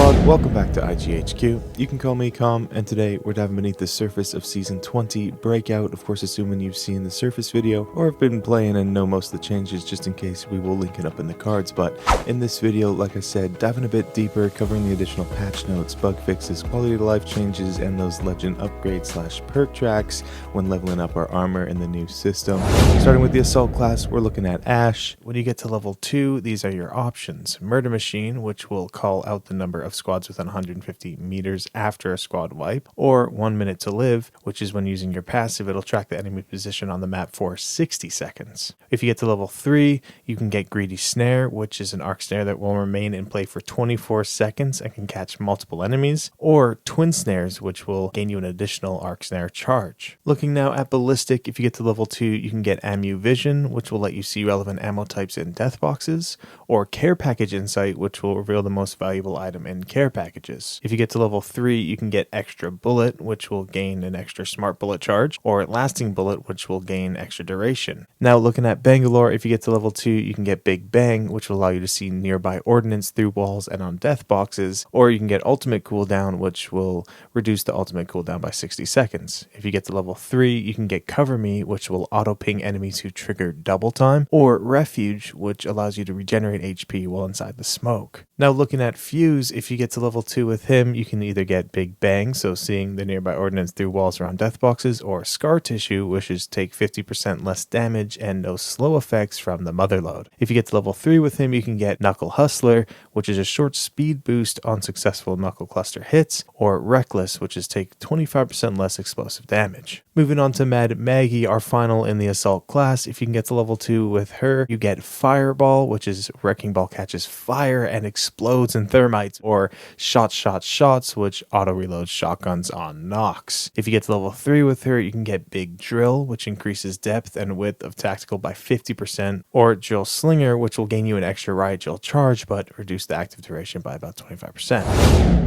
squad, welcome back to IGHQ. You can call me COMM, and today we're diving beneath the surface of Season 20 Breakout, of course assuming you've seen the surface video or have been playing and know most of the changes, just in case we will link it up in the cards. But in this video, like I said, diving a bit deeper, covering the additional patch notes, bug fixes, quality of life changes, and those legend upgrades / perk tracks when leveling up our armor in the new system. Starting with the assault class, we're looking at Ash. When you get to level 2, these are your options. Murder Machine, which will call out the number of squads within 150 meters after a squad wipe, or 1 minute to live, which is when using your passive, it'll track the enemy position on the map for 60 seconds. If you get to level 3, you can get Greedy Snare, which is an arc snare that will remain in play for 24 seconds and can catch multiple enemies, or Twin Snares, which will gain you an additional arc snare charge. Looking now at Ballistic, if you get to level 2, you can get Ammu Vision, which will let you see relevant ammo types in death boxes, or Care Package Insight, which will reveal the most valuable item in care packages. If you get to level 3, you can get Extra Bullet, which will gain an extra smart bullet charge, or Lasting Bullet, which will gain extra duration. Now looking at Bangalore, if you get to level 2, you can get Big Bang, which will allow you to see nearby ordnance through walls and on death boxes, or you can get Ultimate Cooldown, which will reduce the ultimate cooldown by 60 seconds. If you get to level 3, you can get Cover Me, which will auto ping enemies who trigger double time, or Refuge, which allows you to regenerate HP while inside the smoke. Now looking at Fuse, if you get to level 2 with him, you can either get Big Bang, so seeing the nearby ordnance through walls around death boxes, or Scar Tissue, which is take 50% less damage and no slow effects from the Motherload. If you get to level 3 with him, you can get Knuckle Hustler, which is a short speed boost on successful knuckle cluster hits, or Reckless, which is take 25% less explosive damage. Moving on to Mad Maggie, our final in the assault class. If you can get to level 2 with her, you get Fireball, which is Wrecking Ball catches fire and explodes in thermites, or Shots, which auto reloads shotguns on knocks. If you get to level 3 with her, you can get Big Drill, which increases depth and width of tactical by 50%, or Drill Slinger, which will gain you an extra riot drill charge but reduce the active duration by about 25%.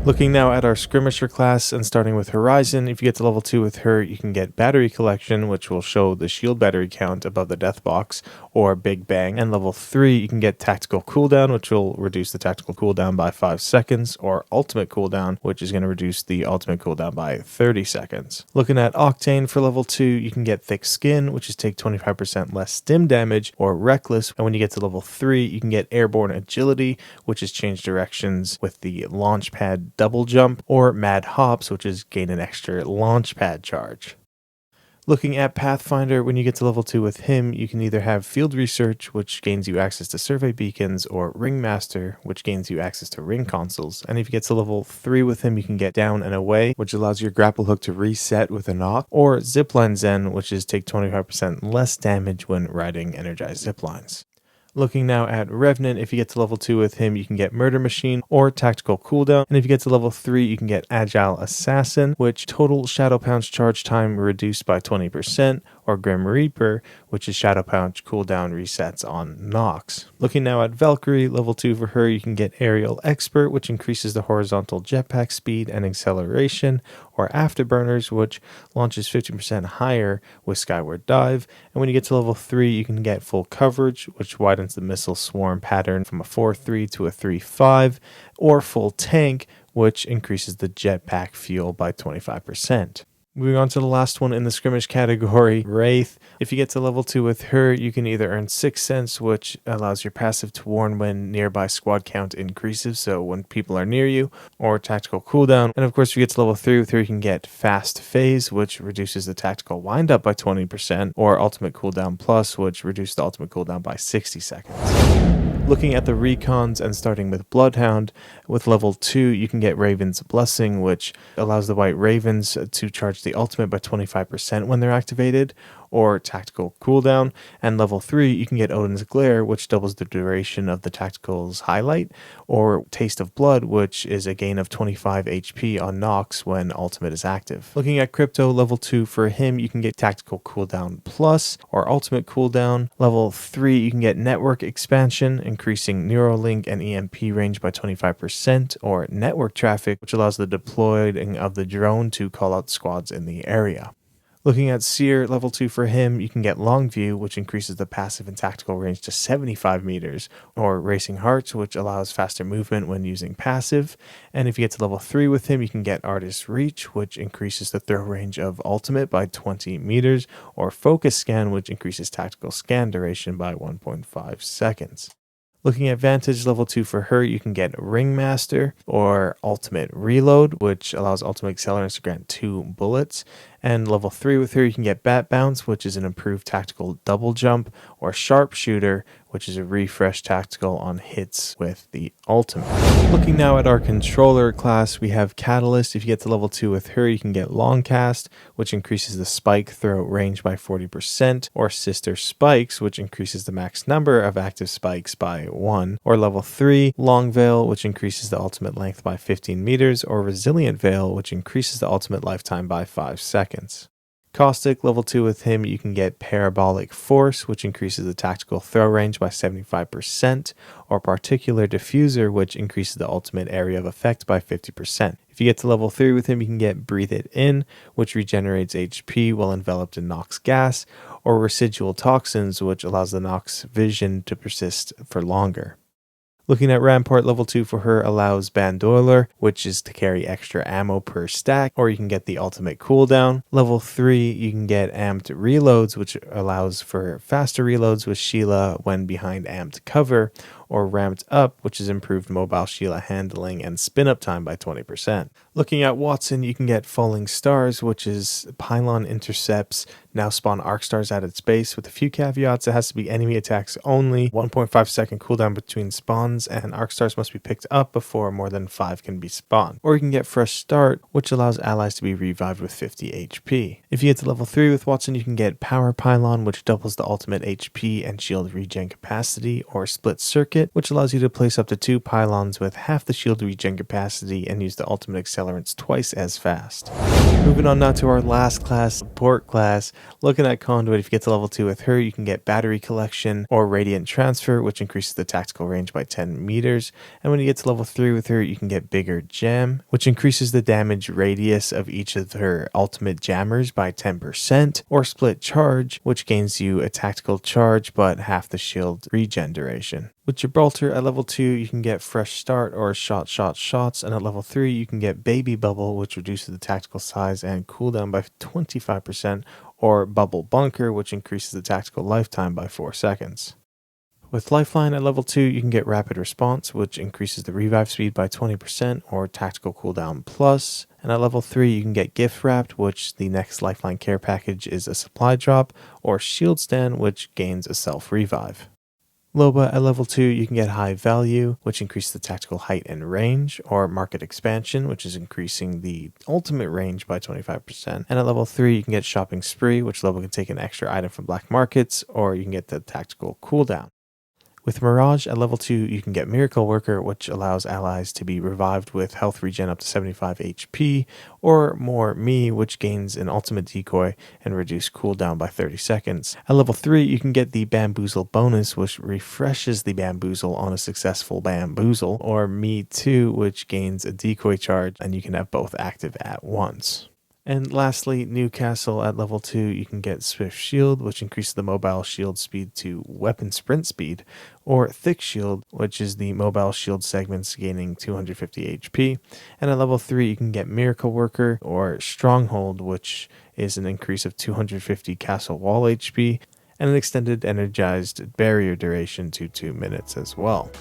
Looking now at our Skrimisher class and starting with Horizon, if you get to level 2 with her, you can get Battery Collection, which will show the shield battery count above the death box, or Big Bang. And level 3, you can get Tactical Cooldown, which will reduce the tactical cooldown by 5 seconds, or Ultimate Cooldown, which is going to reduce the ultimate cooldown by 30 seconds. Looking at Octane for level 2, you can get Thick Skin, which is take 25% less stim damage, or Reckless. And when you get to level 3, you can get Airborne Agility, which is change directions with the launch pad double jump, or Mad Hops, which is gain an extra launch pad charge. Looking at Pathfinder, when you get to level 2 with him, you can either have Field Research, which gains you access to survey beacons, or Ringmaster, which gains you access to ring consoles. And if you get to level 3 with him, you can get Down and Away, which allows your grapple hook to reset with a knock, or Zipline Zen, which is take 25% less damage when riding energized ziplines. Looking now at Revenant, if you get to level 2 with him, you can get Murder Machine or Tactical Cooldown. And if you get to level 3, you can get Agile Assassin, which total Shadow Punch charge time reduced by 20%, or Grim Reaper, which is Shadow Punch cooldown resets on knocks. Looking now at Valkyrie, level 2 for her, you can get Aerial Expert, which increases the horizontal jetpack speed and acceleration, or Afterburners, which launches 50% higher with Skyward Dive. And when you get to level 3, you can get Full Coverage, which widens the missile swarm pattern from a 4-3 to a 3-5, or Full Tank, which increases the jetpack fuel by 25%. Moving on to the last one in the skirmish category, Wraith. If you get to level 2 with her, you can either earn 6 Sense, which allows your passive to warn when nearby squad count increases, so when people are near you, or Tactical Cooldown. And of course, if you get to level 3 with her, you can get Fast Phase, which reduces the tactical windup by 20%, or Ultimate Cooldown Plus, which reduces the ultimate cooldown by 60 seconds. Looking at the recons and starting with Bloodhound, with level 2 you can get Raven's Blessing, which allows the White Ravens to charge the ultimate by 25% when they're activated, or Tactical Cooldown. And level 3 you can get Odin's Glare, which doubles the duration of the tactical's highlight, or Taste of Blood, which is a gain of 25 HP on knocks when ultimate is active. Looking at Crypto, level 2 for him, you can get Tactical Cooldown Plus, or Ultimate Cooldown. Level 3 you can get Network Expansion, increasing Neuralink and EMP range by 25%, or Network Traffic, which allows the deploying of the drone to call out squads in the area. Looking at Seer, level 2 for him, you can get Long View, which increases the passive and tactical range to 75 meters, or Racing Hearts, which allows faster movement when using passive. And if you get to level 3 with him, you can get Artist Reach, which increases the throw range of Ultimate by 20 meters, or Focus Scan, which increases tactical scan duration by 1.5 seconds. Looking at Vantage level 2 for her, you can get Ringmaster or Ultimate Reload, which allows ultimate accelerants to grant 2 bullets. And level 3 with her, you can get Bat Bounce, which is an improved tactical double jump, or Sharpshooter, which is a refreshed tactical on hits with the ultimate. Looking now at our controller class, we have Catalyst. If you get to level 2 with her, you can get Long Cast, which increases the spike throw range by 40%, or Sister Spikes, which increases the max number of active spikes by 1, or level 3, Long Veil, which increases the ultimate length by 15 meters, or Resilient Veil, which increases the ultimate lifetime by 5 seconds. Caustic, level 2 with him, you can get Parabolic Force, which increases the tactical throw range by 75%, or Particular Diffuser, which increases the ultimate area of effect by 50%. If you get to level 3 with him, you can get Breathe It In, which regenerates HP while enveloped in Nox gas, or Residual Toxins, which allows the Nox vision to persist for longer. Looking at Rampart, level 2 for her allows Bandoiler, which is to carry extra ammo per stack, or you can get the ultimate cooldown. Level 3, you can get Amped Reloads, which allows for faster reloads with Sheila when behind amped cover, or Ramped Up, which is improved mobile Sheila handling and spin up time by 20%. Looking at Watson, you can get Falling Stars, which is Pylon Intercepts, now spawn Arc Stars at its base. With a few caveats, it has to be enemy attacks only, 1.5 second cooldown between spawns, and Arc Stars must be picked up before more than 5 can be spawned. Or you can get Fresh Start, which allows allies to be revived with 50 HP. If you get to level 3 with Watson, you can get Power Pylon, which doubles the ultimate HP and shield regen capacity, or Split Circuit, which allows you to place up to 2 pylons with half the shield regen capacity and use the ultimate accelerants twice as fast. Moving on now to our last class, Support Class. Looking at Conduit, if you get to level 2 with her, you can get Battery Collection or Radiant Transfer, which increases the tactical range by 10 meters. And when you get to level 3 with her, you can get Bigger Jam, which increases the damage radius of each of her ultimate jammers by 10%, or Split Charge, which gains you a tactical charge but half the shield regen duration. With Gibraltar, at level 2, you can get Fresh Start or Shots, and at level 3, you can get Baby Bubble, which reduces the tactical size and cooldown by 25%, or Bubble Bunker, which increases the tactical lifetime by 4 seconds. With Lifeline, at level 2, you can get Rapid Response, which increases the revive speed by 20%, or Tactical Cooldown Plus, and at level 3, you can get Gift Wrapped, which the next Lifeline care package is a supply drop, or Shield Stand, which gains a self-revive. Loba, at level 2, you can get High Value, which increases the tactical height and range, or Market Expansion, which is increasing the ultimate range by 25%. And at level 3, you can get Shopping Spree, which Loba can take an extra item from black markets, or you can get the tactical cooldown. With Mirage, at level 2, you can get Miracle Worker, which allows allies to be revived with health regen up to 75 HP, or More Me, which gains an ultimate decoy and reduced cooldown by 30 seconds. At level 3, you can get the Bamboozle bonus, which refreshes the Bamboozle on a successful Bamboozle, or Me Too, which gains a decoy charge, and you can have both active at once. And lastly, Newcastle, at level 2, you can get Swift Shield, which increases the mobile shield speed to weapon sprint speed, or Thick Shield, which is the mobile shield segments gaining 250 HP. And at level 3, you can get Miracle Worker, or Stronghold, which is an increase of 250 castle wall HP, and an extended energized barrier duration to 2 minutes as well.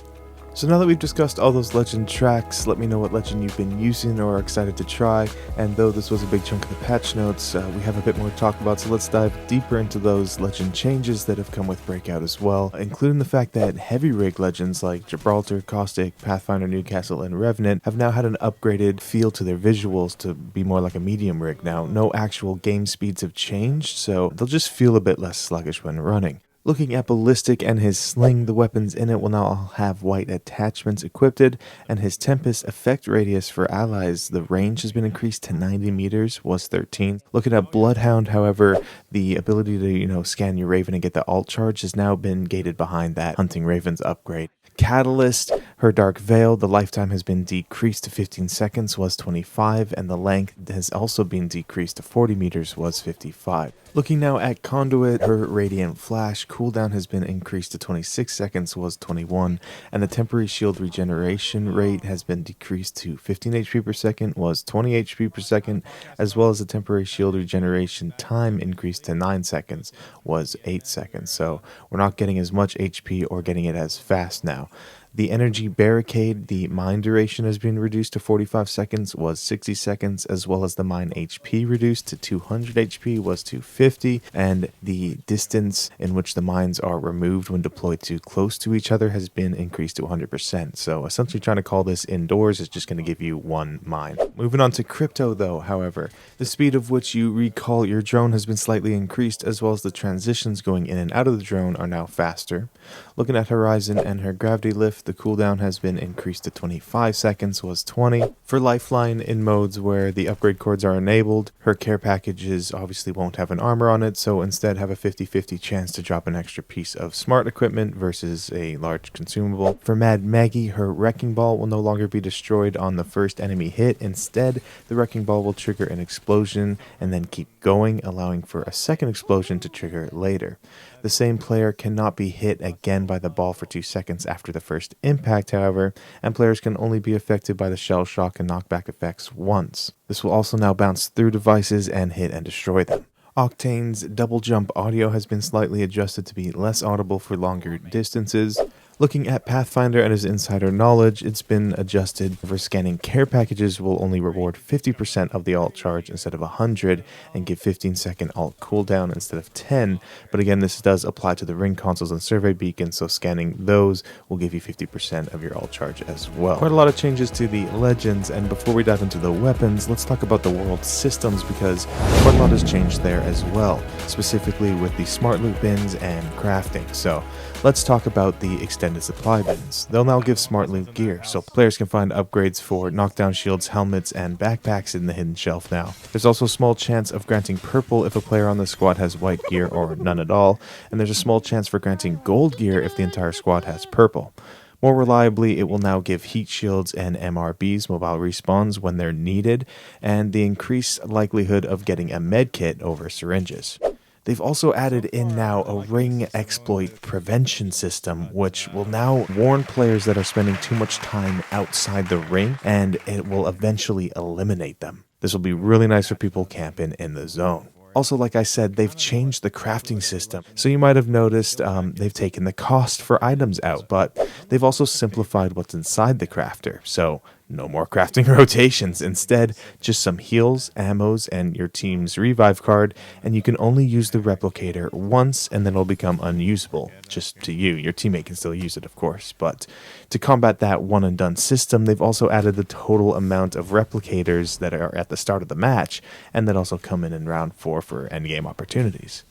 So now that we've discussed all those legend tracks, let me know what legend you've been using or are excited to try. And though this was a big chunk of the patch notes, we have a bit more to talk about, so let's dive deeper into those legend changes that have come with Breakout as well, including the fact that heavy rig legends like Gibraltar, Caustic, Pathfinder, Newcastle, and Revenant have now had an upgraded feel to their visuals to be more like a medium rig now. No actual game speeds have changed, so they'll just feel a bit less sluggish when running. Looking at Ballistic and his sling, the weapons in it will now all have white attachments equipped, and his Tempest effect radius for allies, the range has been increased to 90 meters, was 13. Looking at Bloodhound, however, the ability to, scan your Raven and get the alt charge has now been gated behind that Hunting Ravens upgrade. Catalyst, Her Dark Veil, the lifetime has been decreased to 15 seconds, was 25, and the length has also been decreased to 40 meters, was 55. Looking now at Conduit, her Radiant Flash cooldown has been increased to 26 seconds, was 21, and the temporary shield regeneration rate has been decreased to 15 HP per second, was 20 HP per second, as well as the temporary shield regeneration time increased to 9 seconds, was 8 seconds. So we're not getting as much HP or getting it as fast now. The energy barricade, the mine duration has been reduced to 45 seconds, was 60 seconds, as well as the mine HP reduced to 200 HP, was 250, and the distance in which the mines are removed when deployed too close to each other has been increased to 100%. So essentially trying to call this indoors is just going to give you one mine. Moving on to crypto though, however, the speed of which you recall your drone has been slightly increased, as well as the transitions going in and out of the drone are now faster. Looking at Horizon and her gravity lift, the cooldown has been increased to 25 seconds, was 20. For Lifeline, in modes where the upgrade cords are enabled, her care packages obviously won't have an armor on it, so instead have a 50-50 chance to drop an extra piece of smart equipment versus a large consumable. For Mad Maggie, her Wrecking Ball will no longer be destroyed on the first enemy hit. Instead, the Wrecking Ball will trigger an explosion and then keep going, allowing for a second explosion to trigger later. The same player cannot be hit again by the ball for 2 seconds after the first impact, however, and players can only be affected by the shell shock and knockback effects once. This will also now bounce through devices and hit and destroy them. Octane's double jump audio has been slightly adjusted to be less audible for longer distances. Looking at Pathfinder and his insider knowledge, it's been adjusted for scanning care packages will only reward 50% of the alt charge instead of 100 and give 15-second alt cooldown instead of 10. But again, this does apply to the ring consoles and survey beacons, so scanning those will give you 50% of your alt charge as well. Quite a lot of changes to the legends, and before we dive into the weapons, let's talk about the world systems because quite a lot has changed there as well, specifically with the smart loot bins and crafting. So let's talk about the extended supply bins. They'll now give smart loot gear, so players can find upgrades for knockdown shields, helmets, and backpacks in the hidden shelf now. There's also a small chance of granting purple if a player on the squad has white gear or none at all, and there's a small chance for granting gold gear if the entire squad has purple. More reliably, it will now give heat shields and MRBs, mobile respawns, when they're needed, and the increased likelihood of getting a med kit over syringes. They've also added in now a ring exploit prevention system, which will now warn players that are spending too much time outside the ring, and it will eventually eliminate them. This will be really nice for people camping in the zone. Also, like I said, they've changed the crafting system. So you might have noticed they've taken the cost for items out, but they've also simplified what's inside the crafter. So no more crafting rotations. Instead, just some heals, ammos, and your team's revive card, and you can only use the replicator once and then it'll become unusable. Just to you. Your teammate can still use it, of course. But to combat that one and done system, they've also added the total amount of replicators that are at the start of the match, and that also come in round 4 for endgame opportunities.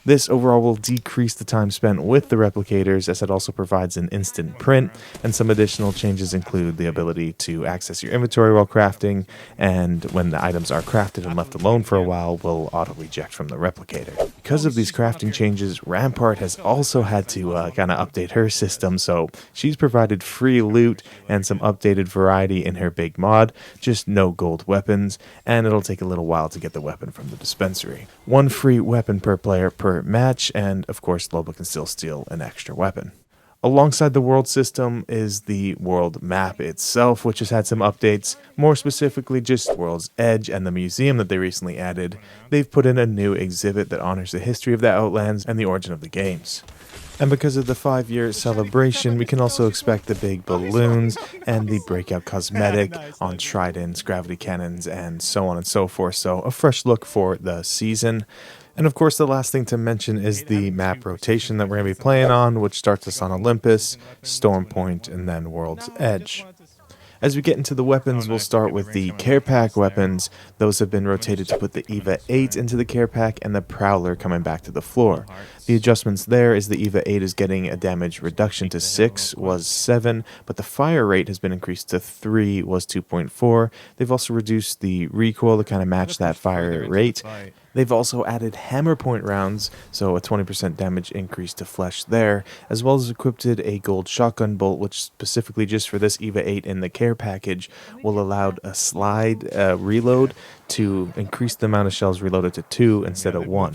This overall will decrease the time spent with the replicators, as it also provides an instant print, and some additional changes include the ability to access your inventory while crafting, and when the items are crafted and left alone for a while, will auto-reject from the replicator. Because of these crafting changes, Rampart has also had to kind of update her system, so she's provided free loot and some updated variety in her big mod, just no gold weapons, and it'll take a little while to get the weapon from the dispensary. One free weapon per player per match, and of course Loba can still steal an extra weapon. Alongside the world system is the world map itself, which has had some updates, more specifically just World's Edge and the museum that they recently added. They've put in a new exhibit that honors the history of the Outlands and the origin of the games. And because of the 5-year celebration, we can also expect the big balloons and the Breakout cosmetic on tridents, gravity cannons, and so on and so forth. So a fresh look for the season. And of course, the last thing to mention is the map rotation that we're going to be playing on, which starts us on Olympus, Storm Point, and then World's Edge. As we get into the weapons, we'll start with the Care Pack weapons. Those have been rotated to put the EVA 8 into the Care Pack and the Prowler coming back to the floor. The adjustments there is the EVA 8 is getting a damage reduction to 6, was 7, but the fire rate has been increased to 3, was 2.4. They've also reduced the recoil to kind of match that fire rate. They've also added hammer point rounds, so a 20% damage increase to flesh there, as well as equipped a gold shotgun bolt, which specifically just for this EVA 8 in the care package will allow a slide reload to increase the amount of shells reloaded to 2 instead of 1.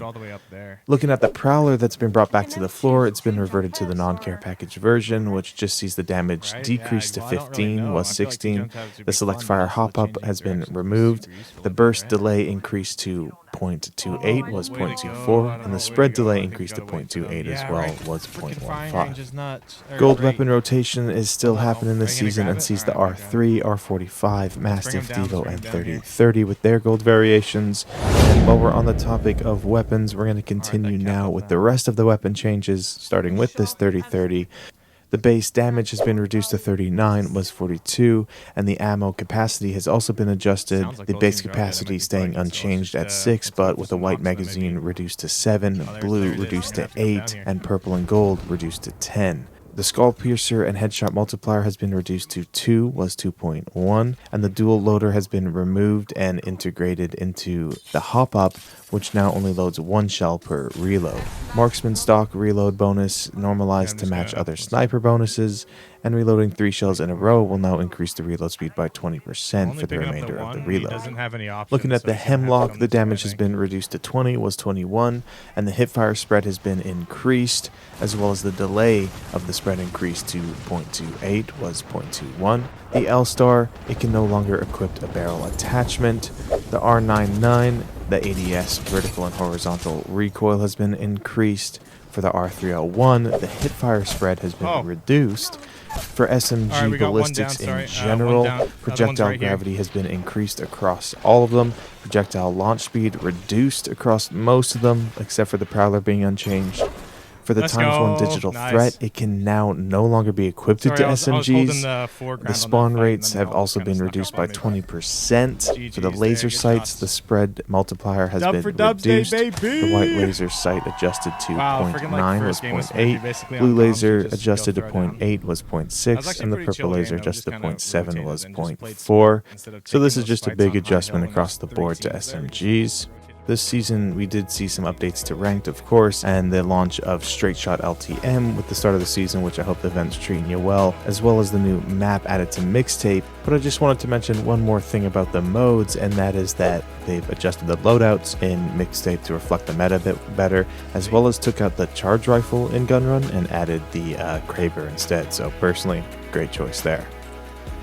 Looking at the Prowler that's been brought back to the floor, it's been reverted to the non-care package version, which just sees the damage decrease to 15, was 16. The select fire hop-up has been removed. The burst delay increased to 0.28, was 0.24, and the spread delay increased to 0.28 as well, was 0.15. Gold weapon rotation is still happening this season and sees the R3, R45, Mastiff, Devo, and 3030 with their gold variations. And while we're on the topic of weapons, we're going to continue now with the rest of the weapon changes, starting with this 3030. The base damage has been reduced to 39, was 42, and the ammo capacity has also been adjusted. The base capacity staying unchanged at 6, but with a white magazine reduced to 7, blue reduced to 8, and purple and gold reduced to 10. The skull piercer and headshot multiplier has been reduced to 2, was 2.1, and the dual loader has been removed and integrated into the hop-up, which now only loads 1 shell per reload. Marksman stock reload bonus normalized to match other sniper bonuses, and reloading 3 shells in a row will now increase the reload speed by 20% for the remainder of the reload. Looking at the Hemlock, the damage has been reduced to 20, was 21, and the hipfire spread has been increased, as well as the delay of the spread increased to 0.28, was 0.21. The L-Star, it can no longer equip a barrel attachment. The R99, the ADS vertical and horizontal recoil has been increased. For the R301, the hipfire spread has been reduced. For SMG ballistics in general, projectile gravity has been increased across all of them. Projectile launch speed reduced across most of them, except for the Prowler being unchanged. For the ×1 digital threat, it can now no longer be equipped to SMGs. The spawn rates have also been reduced by 20%. For the laser sights, the spread multiplier has been reduced. The white laser sight adjusted to 0.9 was 0.8. Blue laser adjusted to 0.8 was 0.6. And the purple laser adjusted to 0.7 was 0.4. So this is just a big adjustment across the board to SMGs. This season, we did see some updates to Ranked, of course, and the launch of Straight Shot LTM with the start of the season, which I hope the event's treating you well, as well as the new map added to Mixtape. But I just wanted to mention one more thing about the modes, and that is that they've adjusted the loadouts in Mixtape to reflect the meta a bit better, as well as took out the charge rifle in Gunrun and added the Kraber instead. So personally, great choice there.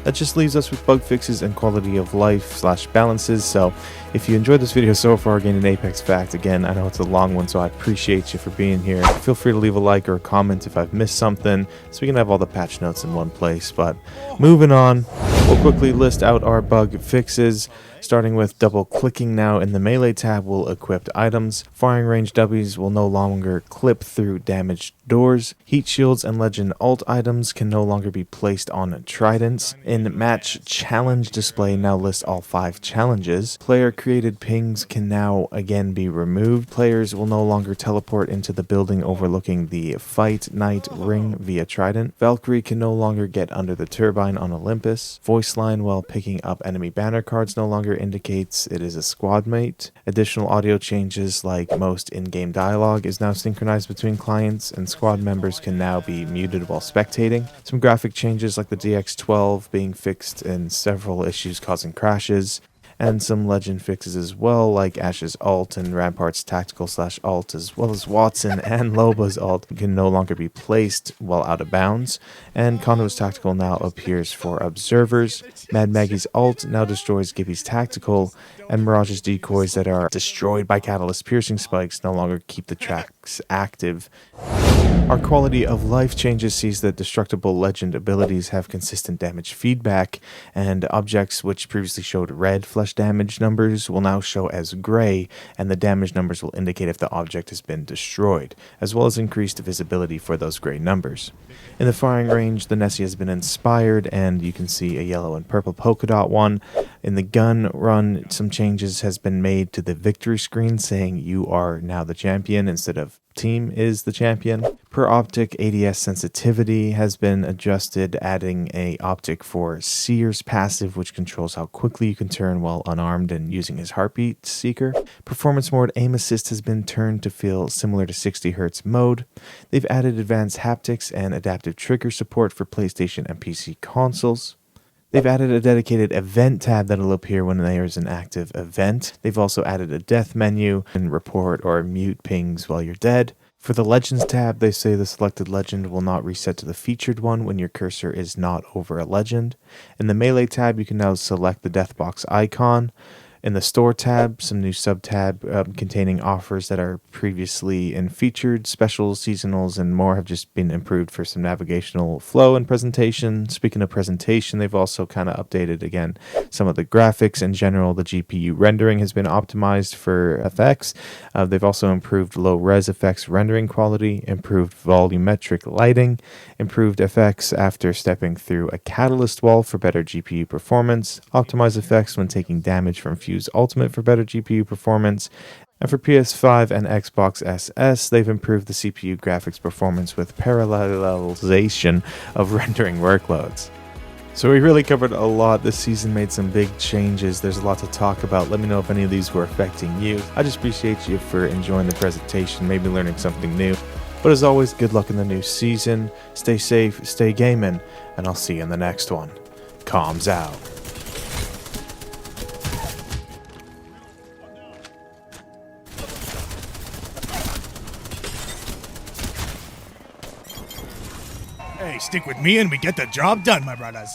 That just leaves us with bug fixes and quality of life / balances. So if you enjoyed this video so far, gain an Apex fact. Again, I know it's a long one, so I appreciate you for being here. Feel free to leave a like or a comment if I've missed something, so we can have all the patch notes in one place. But moving on, we'll quickly list out our bug fixes. Starting with double clicking now in the melee tab will equip items. Firing range W's will no longer clip through damaged doors. Heat shields and legend alt items can no longer be placed on tridents. In match challenge display now lists all 5 challenges. Player created pings can now again be removed. Players will no longer teleport into the building overlooking the fight night ring via trident. Valkyrie can no longer get under the turbine on Olympus. Voice line while picking up enemy banner cards no longer indicates it is a squad mate. Additional audio changes like most in-game dialogue is now synchronized between clients, and squad members can now be muted while spectating. Some graphic changes like the DX12 being fixed and several issues causing crashes. And some legend fixes as well, like Ash's ult and Rampart's tactical / ult, as well as Watson and Loba's ult can no longer be placed while out of bounds. And Kondo's tactical now appears for observers. Mad Maggie's ult now destroys Gibby's tactical, and Mirage's decoys that are destroyed by Catalyst piercing spikes no longer keep the tracks active. Our quality of life changes sees that destructible legend abilities have consistent damage feedback, and objects which previously showed red flesh damage numbers will now show as gray, and the damage numbers will indicate if the object has been destroyed, as well as increased visibility for those gray numbers. In the firing range, the Nessie has been inspired, and you can see a yellow and purple polka dot one. In the gun run, some changes has been made to the victory screen saying you are now the champion instead of team is the champion. Per optic, ADS sensitivity has been adjusted, adding a optic for Seer's passive, which controls how quickly you can turn while unarmed and using his heartbeat seeker. Performance mode aim assist has been turned to feel similar to 60Hz mode. They've added advanced haptics and adaptive trigger support for PlayStation and PC consoles. They've added a dedicated event tab that'll appear when there is an active event. They've also added a death menu and report or mute pings while you're dead. For the Legends tab, they say the selected legend will not reset to the featured one when your cursor is not over a legend. In the Melee tab, you can now select the Deathbox icon. In the Store tab, some new sub-tab containing offers that are previously in featured, specials, seasonals, and more have just been improved for some navigational flow and presentation. Speaking of presentation, they've also kind of updated, again, some of the graphics. In general, the GPU rendering has been optimized for effects. They've also improved low-res effects rendering quality, improved volumetric lighting, improved effects after stepping through a catalyst wall for better GPU performance, optimized effects when taking damage from Fuse Ultimate for better GPU performance, and for PS5 and Xbox SS, they've improved the CPU graphics performance with parallelization of rendering workloads. So we really covered a lot this season, made some big changes. There's a lot to talk about. Let me know if any of these were affecting you. I just appreciate you for enjoying the presentation, maybe learning something new. But as always, good luck in the new season. Stay safe, stay gaming, and I'll see you in the next one. Comms out. Hey, stick with me and we get the job done, my brothers.